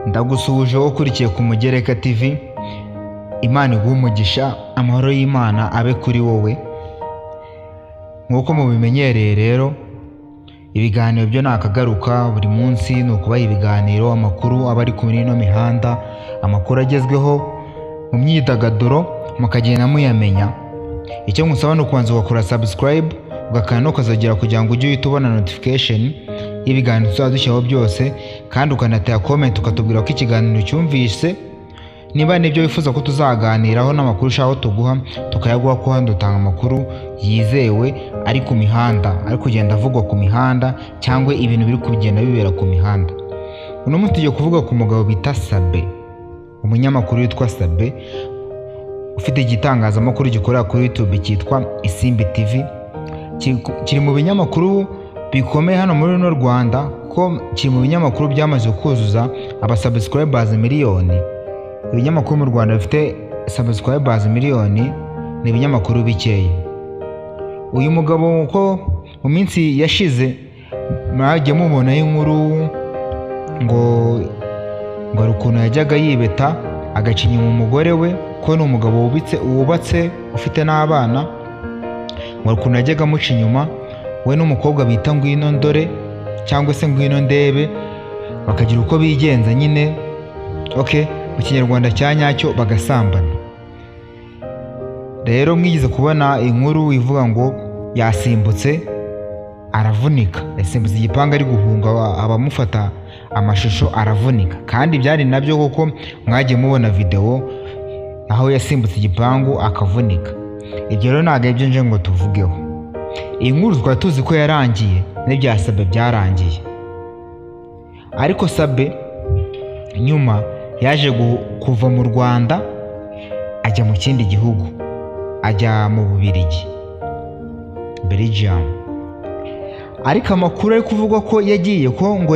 Ndagusuhuje wowe ukurikiye ku Mugereka TV. Imana iguhe umugisha, amahoro y'Imana abe kuri wowe. Nk'uko mubimenyereye rero, ibiganiro byo nakagaruka buri munsi ni ukubaha ibiganiro, amakuru aba ari kuri ino mihanda, amakuru agezweho mu myidagaduro mukagenda muyamenya. Icyo ngusaba ni ukubanza ugakora subscribe, ugakanda no ukazogera kugira ngo ujye uhita ubona notification y'ibiganiro tuzadushyiraho byose, kandi ukanatera comment ukatubwira ko ikiganiro cyumvise, niba nibyo wifuza ko tuzaganiraho n'amakuru ushaka tuguha tukayaguha, ko hano dutanga amakuru yizewe ari ku mihanda, ari kugenda avugwa ku mihanda cyangwa ibintu biri kugenda bibera ku mihanda. Uno munsi tugiye kuvuga ku mugabo bita Sabe, umunyamakuru witwa Sabe ufite igitangazamakuru gikorera kuri YouTube cyitwa Isimbi TV. Kiri mu binyamakuru bikomeye hano muri runo Rwanda, ko kiri mu binyamakuru byamaze kuzuza abasubscribers miliyoni. Ibinyamakuru mu Rwanda bifite subscribers miliyoni ni ibinyamakuru bikeya. Uyu mugabo ko mu minsi yashize mwagiye mubona inkuru ngo ari ukuntu yajyaga yibeta agacinya mu mugore we, ko ni umugabo wubatse ufite n'abana, ngo ukuntu yajyaga amuca inyuma we n'umukobwa bita Ngwino Ndore cyangwa se Ngwino Ndebe, bakagira uko bigenza nyine, mu kinyarwanda cya nyacyo bagasambana. Rero mwigize kubona inkuru ivuga ngo yasimbutse aravunika, yasimbutse igipanga ari guhunga abamufata amashusho aravunika, kandi byari nabyo kuko mwagiye mubona video aho yasimbutse igipangu akavunika. Ibyo rero ntabwo ibyo nje ngo tuvugeho. Iyi nkuru twari tuzi ko yarangiye, n'ibya Sabe byarangiye, ariko Sabe nyuma yaje kuva mu Rwanda ajya mu kindi gihugu, ajya mu Bubiligi, Belgium. Ariko amakuru ari kuvuga ko yagiye, ngo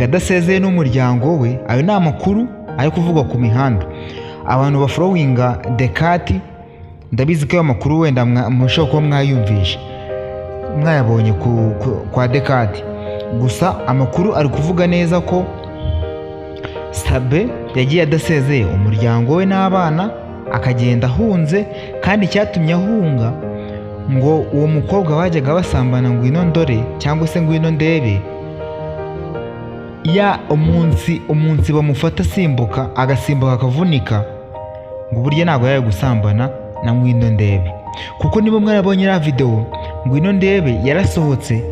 adasezeye n'umuryango we. Ayo ni amakuru ari kuvugwa ku mihanda. Abantu bafollowinga Dekati ndabizi ko ayo makuru wenda mushobora kuba mwayumvisha, mwayabonye kwa Dekati. Gusa amakuru ari kuvuga neza ko Sabe yagiye adasezeye umuryango we n'abana, akagenda ahunze, kandi icyatumye ahunga ngo uwo mukobwa bajyaga basambana Ngwino Ndore cyangwa se Ngwino Ndebe, umunsi bamufata asimbuka, agasimbuka akavunika, ngo burya ntabwo yaje gusambana na Ngwino Ndebe. Kuko niba mwarabonye iriya video, Ngwino Ndebe yarasohotse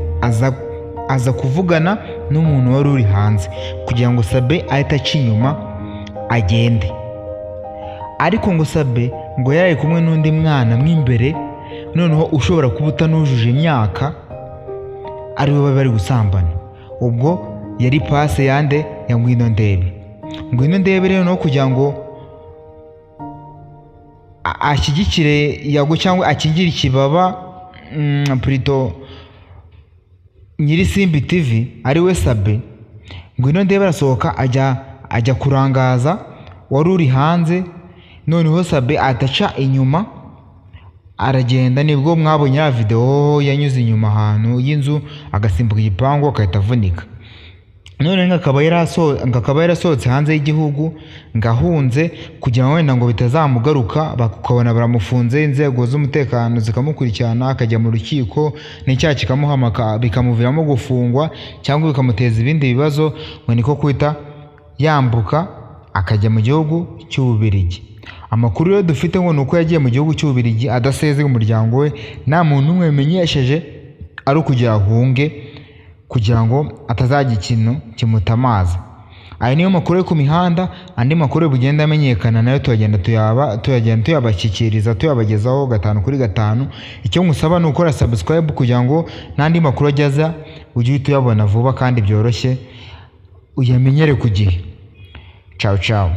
aza kuvugana n'umuntu wari uri hanze kugira ngo Sabe ahita aca inyuma agende. Ariko ngo Sabe ngo yari kumwe n'undi mwana mw'imbere, noneho ushobora kuba utanujuje imyaka, ari we bari gusambana. Ubwo yari pase yande ya Ngwino Ndebe. Ngwino Ndebe rero no kugira ngo ashyigikire Yago cyangwa akingire ikibaba plutôt nyiri Isimbi TV ari we Sabe, Ngwino Ndebe arasohoka ajya kurangaza wari uri hanze, noneho Sabe ataca inyuma aragenda. Nibwo mwabonye ya video yanyuze inyuma ahantu y'inzu, agasimbuka igipangu akahita avunika. None ngakaba yarasohotse hanze y'igihugu, ngahunze kugira ngo wenda ngo bitazamugaruka bakabona baramufunze, inzego z'umutekano zikamukurikirana, akajya mu rukiko, n'icyaha kikamuhamaka bikamuviramo gufungwa cyangwa bikamuteza ibindi bibazo, ngo niko kwita yambuka akajya mu gihugu cy'Ububiligi. Amakuru rero dufite ngo nuko yagiye mu gihugu cy'Ububiligi adasezeye umuryango we, nta muntu umwe bimenyesheje, ari ukugira ahunge kugira ngo atazagira ikintu kimutamaza. Ayo niyo makuru yo ku mihanda. Andi makuru bugenda amenyekana nayo tuyagenda tuyabashyikiriza, tuyabagezaho 5 kuri 5. Icyo ngusaba ni ukora subscribe kugira ngo n'andi makuru ageza ujye tuyabona vuba kandi byoroshye, uyamenyere ku gihe. Ciao ciao.